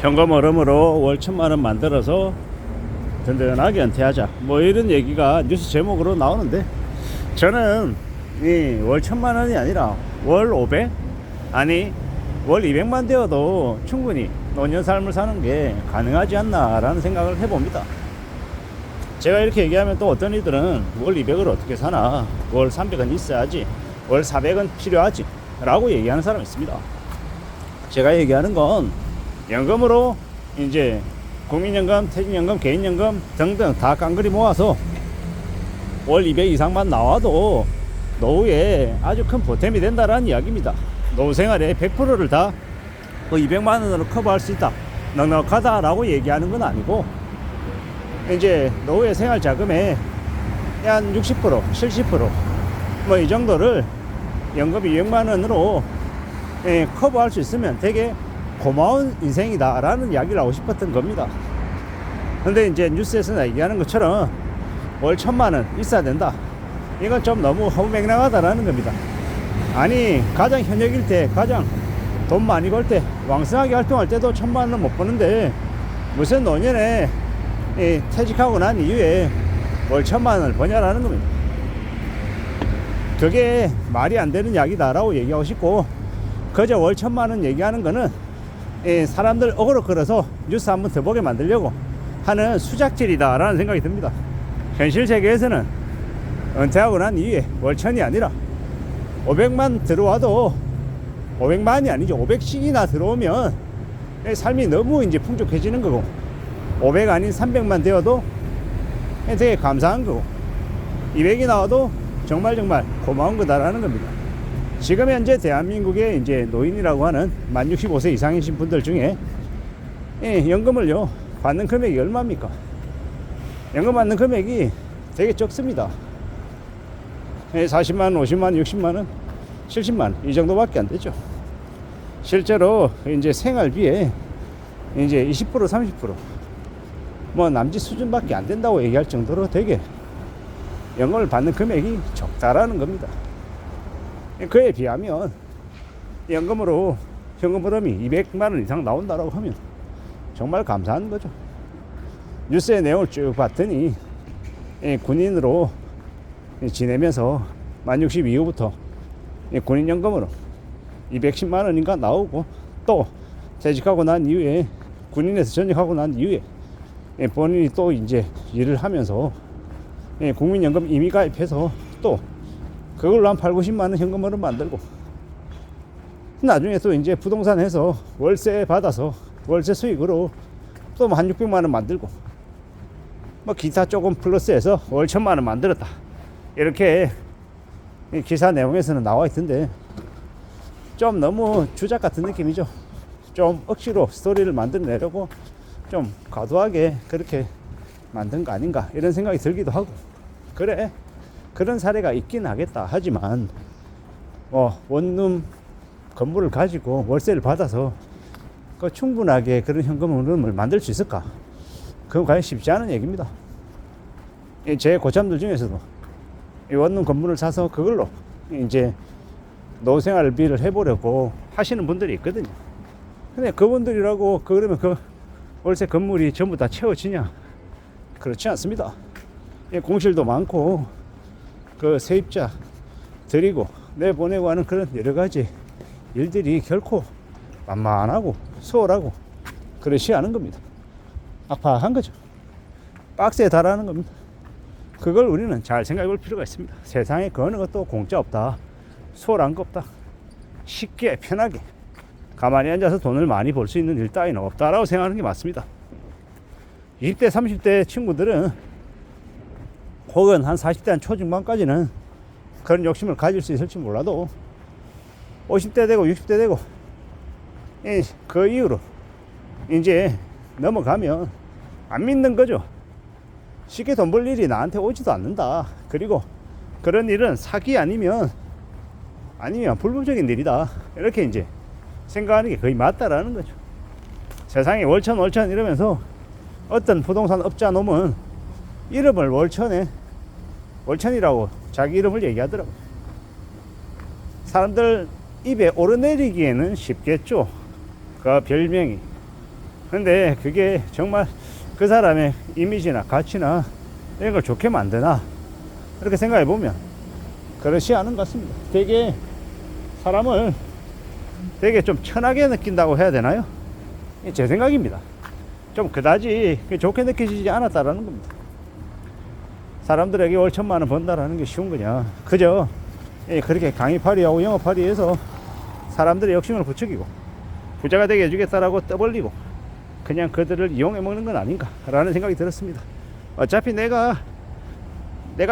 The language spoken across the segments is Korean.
현금 얼음으로 월 1,000만원 만들어서 든든하게 은퇴하자, 뭐 이런 얘기가 뉴스 제목으로 나오는데, 저는 이 월 1,000만원이 아니라 월 500? 아니 월 200만 되어도 충분히 노년 삶을 사는 게 가능하지 않나 라는 생각을 해봅니다. 제가 이렇게 얘기하면 또 어떤 이들은 월 200을 어떻게 사나, 월 300은 있어야지, 월 400은 필요하지 라고 얘기하는 사람이 있습니다. 제가 얘기하는 건 연금으로 이제 국민연금, 퇴직연금, 개인연금 등등 다 깡그리 모아서 월 200 이상만 나와도 노후에 아주 큰 보탬이 된다라는 이야기입니다. 노후 생활의 100%를 다 그 200만 원으로 커버할 수 있다, 넉넉하다라고 얘기하는 건 아니고, 이제 노후의 생활 자금의 한 60%, 70% 뭐 이 정도를 연금 200만 원으로 커버할 수 있으면 되게 고마운 인생이다 라는 이야기를 하고 싶었던 겁니다. 근데 이제 뉴스에서 얘기하는 것처럼 월 1,000만 원 있어야 된다, 이건 좀 너무 허무맹랑하다라는 겁니다. 아니 가장 현역일 때, 가장 돈 많이 벌 때, 왕성하게 활동할 때도 1,000만 원 못 버는데 무슨 노년에 퇴직하고 난 이후에 월 1,000만 원을 버냐라는 겁니다. 그게 말이 안 되는 이야기다 라고 얘기하고 싶고, 그저 월 1,000만 원 얘기하는 거는 사람들 어그로 끌어서 뉴스 한번 더 보게 만들려고 하는 수작질이다 라는 생각이 듭니다. 현실 세계에서는 은퇴하고 난 이후에 월 1,000이 아니라 500만 들어와도, 500만이 아니죠, 500씩이나 들어오면 삶이 너무 이제 풍족해지는 거고, 500 아닌 300만 되어도 되게 감사한 거고, 200이 나와도 정말 고마운 거다라는 겁니다. 지금 현재 대한민국의 이제 노인이라고 하는 만 65세 이상이신 분들 중에 연금을요 받는 금액이 얼마입니까? 연금 받는 금액이 되게 적습니다. 40만 원, 50만 원, 60만 원, 70만 원 이 정도밖에 안 되죠. 실제로 이제 생활비에 이제 20%, 30% 뭐 남짓 수준밖에 안 된다고 얘기할 정도로 되게 연금을 받는 금액이 적다라는 겁니다. 그에 비하면 연금으로 현금 흐름이 200만 원 이상 나온다라고 하면 정말 감사한 거죠. 뉴스의 내용을 쭉 봤더니 군인으로 지내면서 만 60 이후부터 군인연금으로 210만 원인가 나오고, 또 퇴직하고 난 이후에 군인에서 전역하고 난 이후에 본인이 또 이제 일을 하면서 국민연금 임의 가입해서 또 그걸로 한 8, 90만 원 현금으로 만들고, 나중에 또 이제 부동산 해서 월세 받아서 월세 수익으로 또 한 600만 원 만들고, 뭐 기타 조금 플러스해서 월 1,000만 원 만들었다, 이렇게 기사 내용에서는 나와 있던데 좀 너무 주작 같은 느낌이죠. 좀 억지로 스토리를 만들어내려고 좀 과도하게 그렇게 만든 거 아닌가 이런 생각이 들기도 하고, 그래 그런 사례가 있긴 하겠다 하지만 원룸 건물을 가지고 월세를 받아서 그 충분하게 그런 현금 흐름을 만들 수 있을까? 그건 과연 쉽지 않은 얘기입니다. 제 고참들 중에서도 이 원룸 건물을 사서 그걸로 이제 노후생활비를 해보려고 하시는 분들이 있거든요. 근데 그분들이라고 그러면 그 월세 건물이 전부 다 채워지냐? 그렇지 않습니다. 공실도 많고 그 세입자 드리고 내보내고 하는 그런 여러 가지 일들이 결코 만만하고 수월하고 그렇지 않은 겁니다. 악팍한 거죠. 박스에 달하는 겁니다. 그걸 우리는 잘 생각해 볼 필요가 있습니다. 세상에 그 어느 것도 공짜 없다, 수월한 거 없다, 쉽게 편하게 가만히 앉아서 돈을 많이 벌 수 있는 일 따위는 없다라고 생각하는 게 맞습니다. 20대 30대 친구들은 혹은 한 40대 한 초중반까지는 그런 욕심을 가질 수 있을지 몰라도 50대 되고 60대 되고 그 이후로 이제 넘어가면 안 믿는 거죠. 쉽게 돈 벌 일이 나한테 오지도 않는다. 그리고 그런 일은 사기 아니면 불법적인 일이다. 이렇게 이제 생각하는 게 거의 맞다라는 거죠. 세상에 월천 이러면서 어떤 부동산 업자 놈은 이름을 월천이라고 자기 이름을 얘기하더라고요. 사람들 입에 오르내리기에는 쉽겠죠. 그 별명이. 근데 그게 정말 그 사람의 이미지나 가치나 이런 걸 좋게 만드나, 이렇게 생각해 보면 그렇지 않은 것 같습니다. 되게 사람을 되게 좀 천하게 느낀다고 해야 되나요? 제 생각입니다. 좀 그다지 좋게 느껴지지 않았다라는 겁니다. 사람들에게 월 1,000만 원 번다라는 게 쉬운 거냐. 그저 그렇게 강의팔이하고 영업팔이해서 사람들의 욕심을 부추기고 부자가 되게 해주겠다라고 떠벌리고 그냥 그들을 이용해 먹는 건 아닌가라는 생각이 들었습니다. 어차피 내가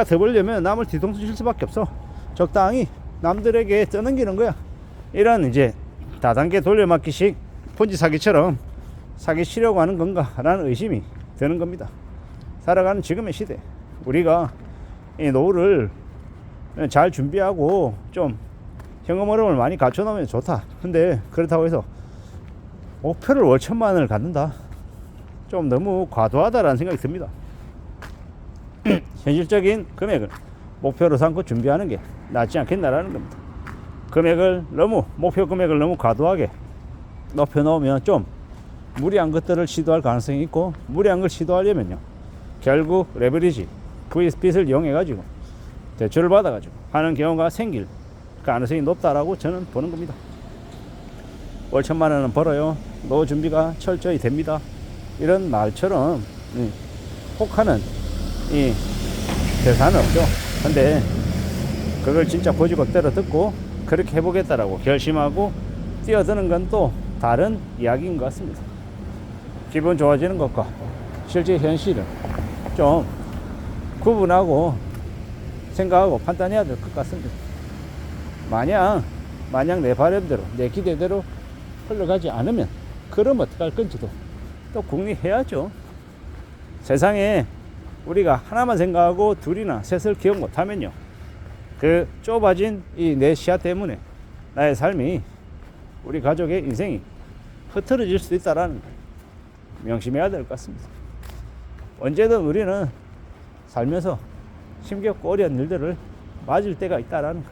더 벌려면 남을 뒤통수 칠 수밖에 없어. 적당히 남들에게 떠넘기는 거야. 이런 이제 다단계 돌려막기식 폰지 사기처럼 사기 치려고 하는 건가라는 의심이 드는 겁니다. 살아가는 지금의 시대, 우리가 이 노후를 잘 준비하고 좀 현금 흐름을 많이 갖춰놓으면 좋다. 근데 그렇다고 해서 목표를 월 1,000만 원을 갖는다, 좀 너무 과도하다라는 생각이 듭니다. 현실적인 금액을 목표로 삼고 준비하는 게 낫지 않겠나라는 겁니다. 목표 금액을 너무 과도하게 높여 놓으면 좀 무리한 것들을 시도할 가능성이 있고, 무리한 걸 시도하려면요 결국 레버리지 빚을 이용해 가지고 대출을 받아 가지고 하는 경우가 생길 가능성이 높다라고 저는 보는 겁니다. 월 1,000만 원은 벌어요, 노후 준비가 철저히 됩니다, 이런 말처럼 혹하는 이 대사는 없죠. 근데 그걸 진짜 고지고대로 듣고 그렇게 해보겠다라고 결심하고 뛰어드는 건 또 다른 이야기인 것 같습니다. 기분 좋아지는 것과 실제 현실은 좀 구분하고 생각하고 판단해야 될 것 같습니다. 마냥 내 바람대로 내 기대대로 흘러가지 않으면 그럼 어떡할 건지도 또 궁리해야죠. 세상에 우리가 하나만 생각하고 둘이나 셋을 기억 못하면요, 그 좁아진 이 내 시야 때문에 나의 삶이, 우리 가족의 인생이 흐트러질 수도 있다라는 걸 명심해야 될 것 같습니다. 언제든 우리는 살면서 힘겹고 어려운 일들을 맞을 때가 있다라는 거.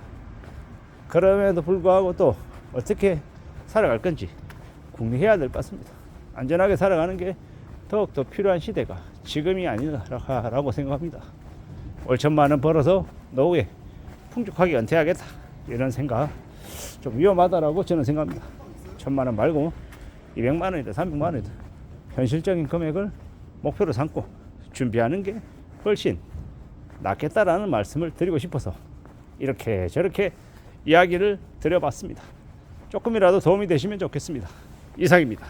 그럼에도 불구하고 또 어떻게 살아갈 건지 궁리해야 될 것 같습니다. 안전하게 살아가는 게 더욱더 필요한 시대가 지금이 아니라고 생각합니다. 월 1,000만 원 벌어서 노후에 풍족하게 은퇴하겠다, 이런 생각 좀 위험하다라고 저는 생각합니다. 1,000만 원 말고 200만 원이든 300만 원이든 현실적인 금액을 목표로 삼고 준비하는 게 훨씬 낫겠다라는 말씀을 드리고 싶어서 이렇게 저렇게 이야기를 드려봤습니다. 조금이라도 도움이 되시면 좋겠습니다. 이상입니다.